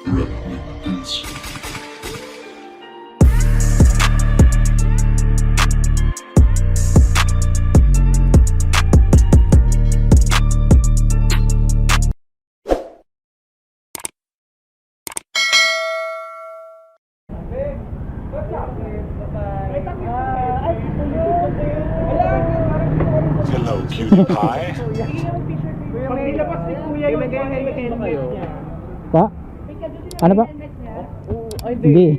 Hello, cutie pie. Pa? Ano ba? Hindi.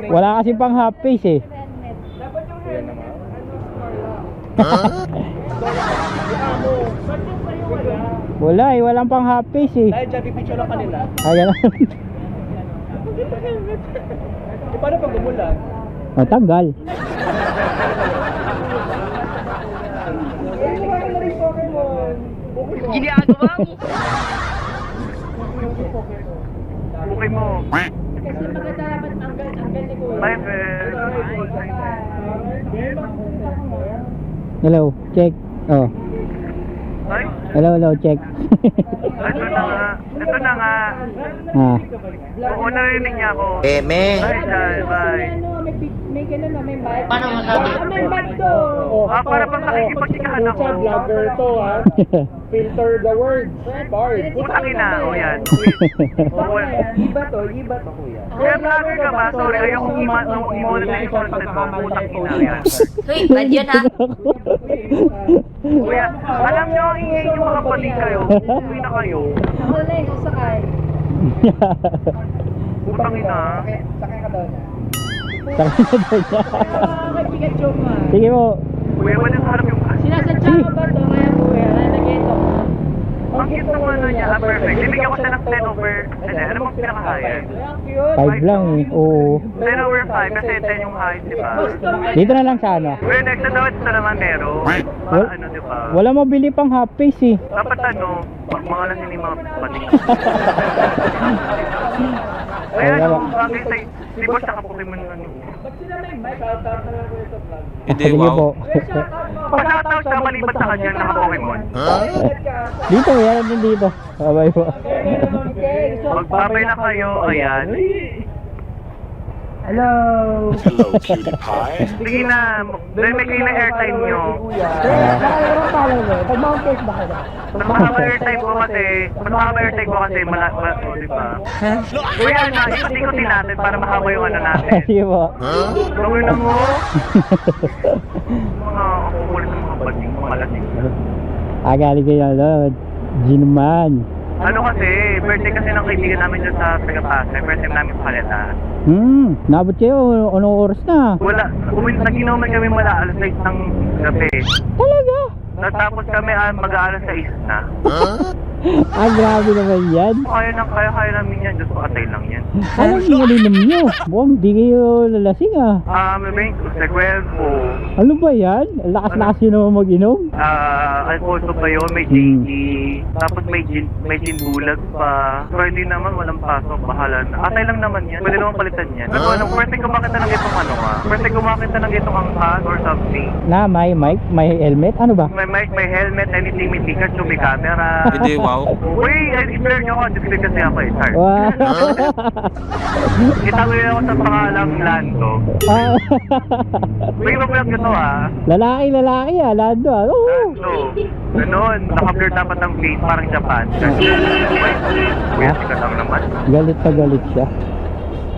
Wala kasi pang half face eh. Wala eh, walang pang half face eh. Dahil dyan, pipicture lang kanila. Ay, gano'n. Paano pag umulan? Matagal. Ginagawa mo! Okay mo. Kasi maganda dapat anggal ni Kuya. Bye, friend. Hello, check. Oh. Ay, Hello, check. ito na nga. Ito na nga. Ah. Oo, narinig niya ako. Eme. Bye, Jai. Bye. May gano'n na, may bike. Paano masabi? May bike to. Para bang nakikipagkikahan ako. Vlogger to ha. Filter the words. Bard. Putang ina. O yan. Iba to kuya. Kaya vlogger ka ba? Sorry, ayoko i-monetize yung content mo. Putang ina. Yan. Hoy, bad yun ha. Kuya, alam niyo ang ingay niyo mga paling kayo. Uwi na kayo. Ako na yung sasakay. Putang ina. Sakay ka daw niya. Kay Pikachu mo. Sige mo. Kuya, wala sa harap yung Sinasadya ko ba ito? Kaya Kuya, nalagay ito. ang cute naman na niya. Perfect. Bibigyan ko siya ng 10 over. Ano bang pinaka-higher? 5 lang eh. Oo. 10 over 5 kasi 10 yung height, di ba? Dito na lang sana. Kuya, next na daw ito naman meron. Ano, di ba? Wala mabili pang half face eh. Dapat ano, mga lang hindi mga pating. Kaya ano, bagay sa di ba siya ka-Pokemon ano? Hindi, Sige wow. po. Pagkatapos siya maliban sa kanya naka-Pokemon. Dito, yan din dito. Babay po. Magbabay na kayo, ayan. Hello. Hello, cutie pie. Sige na, dahil may kayo na airtime nyo. Pag Mount Case ba kayo? Mas mahaba airtime ko kasi, di ba? Kuya na, ikot-ikotin natin para mahaba yung ano natin. Sige po. Gawin na mo. Mga kukulit ng mga bading, mga malasing. Galing kayo Lord. Ginuman. Ano kasi, birthday kasi ng kaibigan namin dyan sa Tagapasa. First time namin sa kanila. Nabot kayo. Anong oras na? Wala, nag-inuman kami mula alas 6 ng gabi. Talaga? Natapos kami mag-aalas 6 na. Grabe naman yan. Kaya namin yan. Diyos ko, atay lang yan. Anong ininom nyo? Buwang di kayo lalasing ah. May sequel po. Ano ba yan? Lakas-lakas yun naman mag-inom. Alfonso ba yun? May JD. Tapos may gin bulag pa. Pero hindi naman, walang pasok. Bahala na. Atay lang naman yan. Pwede naman palitan yan. Ano, pwede kumakita ng itong ano ah. Pwede kumakita ng itong angkas or something. Na, may mic, may helmet. Ano ba? May mic, may helmet, anything, may Pikachu, may camera. Hindi, wow. Uy, i-blur nyo ako. Display kasi ako eh. Sorry. Wow. Itagoy ako sa pangalang Lando. May mag-vlog nyo to ah. Lalaki ah. Lando ah. Oo. Lando. Ganon. Naka-blur dapat ng face. Parang Japan. Kuya, sikat lang naman. Galit na galit siya.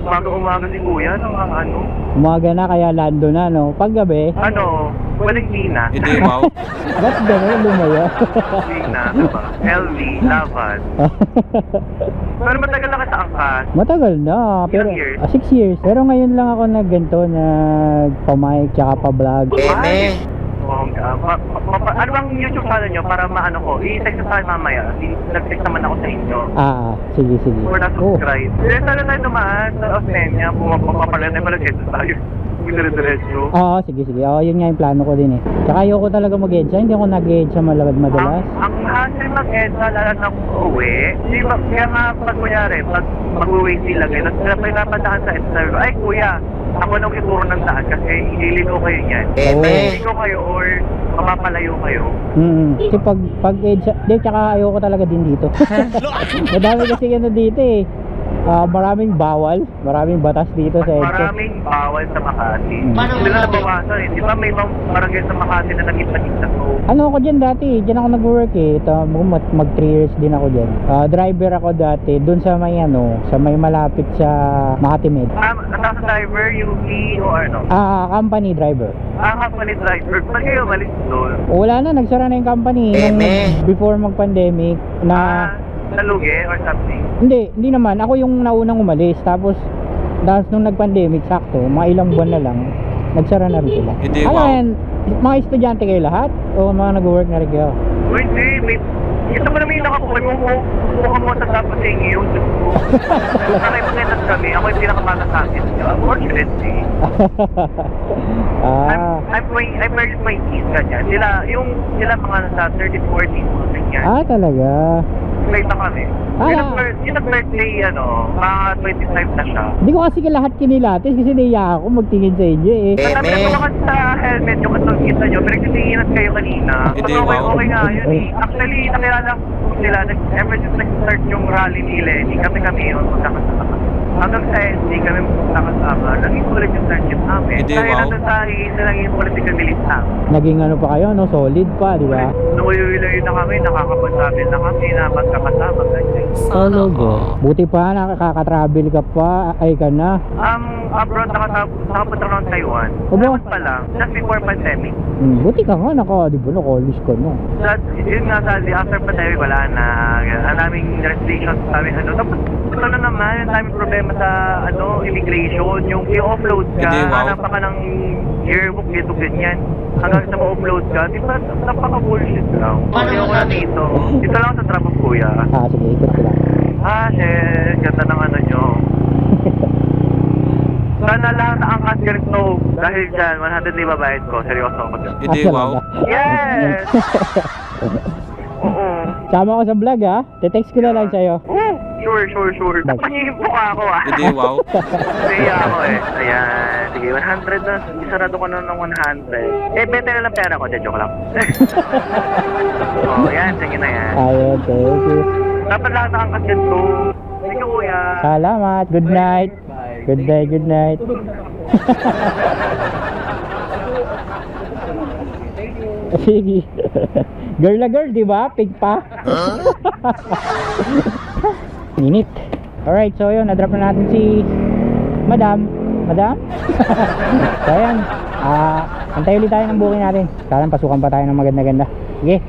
Umaga si kuya. Ano? Umaga na kaya Lando na no. Paggabi, Ano? Walang Tina. Hindi, wow. ba't gano'n lumaya? Tina. Diba? LV. Lavan. Pero matagal na ka sa angkas. Matagal na. Pero, Ilang years? 6 years. Pero ngayon lang ako nagganto, nagpa-mic, tsaka pa-vlog. Eme. Ano bang YouTube channel nyo para maano ko? I-text ko sa akin mamaya. Nag-text naman ako sa inyo. Sige. Or na-subscribe. Then sana tayo naman sa Osmeña. Pumapapala na pala dito tayo. Dire-diretso. Sige. Yun nga yung plano ko din eh. Tsaka ayoko talaga mag-edsa. Hindi ako nag-edsa madalas. Ang hassle mag-edsa, lalo na uwi. Di ba, kaya nga pag kunyari, pag mag-uwi sila, gano'n, sila pa napadaan sa EDSA. Ay kuya, ako nang ituro ng daan kasi ililigo kayo niyan. Eme. Ililigo kayo or mapapalayo kayo. Kasi pag edsa, tsaka ayoko talaga din dito. Madami kasi gano'n dito eh. Maraming bawal, maraming batas dito sa EDSA. Maraming bawal sa Makati. Paano Hindi na nabawasan eh. Di ba may ibang barangay sa Makati na naging sa so? Ano ako dyan dati, dyan ako nag-work eh. Ito, mag 3 years din ako dyan. Driver ako dati, dun sa may sa may malapit sa Makati Med. Nasa driver, UP o ano? Company driver. Company driver. Ba't kayo malis doon? Wala na, nagsara na yung company. Before mag-pandemic na... Nalugi or something? Hindi naman. Ako yung naunang umalis. Tapos nung nag-pandemic, sakto, mga ilang buwan na lang, nagsara na rin sila. Hindi, Ano wow. yan? Mga estudyante kayo lahat? O mga nag-work na rin kayo? Hindi, may... Ito mo naman yung nakakuha mo sa dapat sa inyo yung Saray paketas kami, ako yung pinakamata sa akin. Unfortunately. I married my kids ganyan. Sila mga nasa 13, 14, mga ganyan. Talaga? Wait na kami. Yung nag-birthday, mga 25 na siya. Hindi ko kasi lahat kinilatis kasi naiya ako magtingin sa inyo eh. Sabi ko kasi sa helmet yung katong kita nyo, pero kitinginan kayo kanina. Hindi, Okay, wow. okay nga yun eh. Actually, nakilala ko sila, ever since nag-start yung rally ni Lenny, kami yun, magkakasama. Hanggang sa SD kami magkakasama, naging ulit yung friendship namin. Hindi, Dahil wow. nandun sa isa lang yung political militant. Naging ano pa kayo, no? Solid pa, di ba? Nuwi-wiloy na kami, nakakapagsabil na kami na magkakasama. Ganyan. Talaga. Buti pa, nakaka-travel ka pa, ay ka na. Abroad, nakapunta ko ng Taiwan. Aba? Dapat pa lang, just before pandemic. Buti ka nga, di ba, nakalis ka no? Yun nga sabi, after pandemic wala na. Ang daming restrictions sa amin. Tapos ito na naman, ang daming problema sa immigration. Yung i-offload ka, Hindi, wow. hanap ka ng yearbook dito ganyan. Hanggang sa ma-upload ka, di ba napaka-bullshit lang. Hindi ako na dito. Dito lang sa trabaho kuya. Sige, ikot ko lang. Shit, ganda ng nyo. Sana lahat na angkas ganito. Dahil dyan, 100 na babayad ko. Seryoso ako dyan. Hindi, wow. Yes! Oo. Sama ko sa vlog ha, te-text ko na lang sa'yo. Sure. Napanyihin po ka ako Hindi, wow. Kaya ako eh. Ayan. Sige, 100 na. Isarado ko na ng 100. Bete na lang pera ko. Joke lang. Yan. Sige na yan. Ayun, thank you. Dapat lahat na angkas ganito. Thank you, kuya. Salamat, good night. Good night. Sige. Girl na girl, di ba? Pig pa. Init. Alright, so yun, na-drop na natin si Madam. So ayan, antay ulit tayo ng booking natin. Sana pasukan pa tayo ng maganda-ganda. Sige.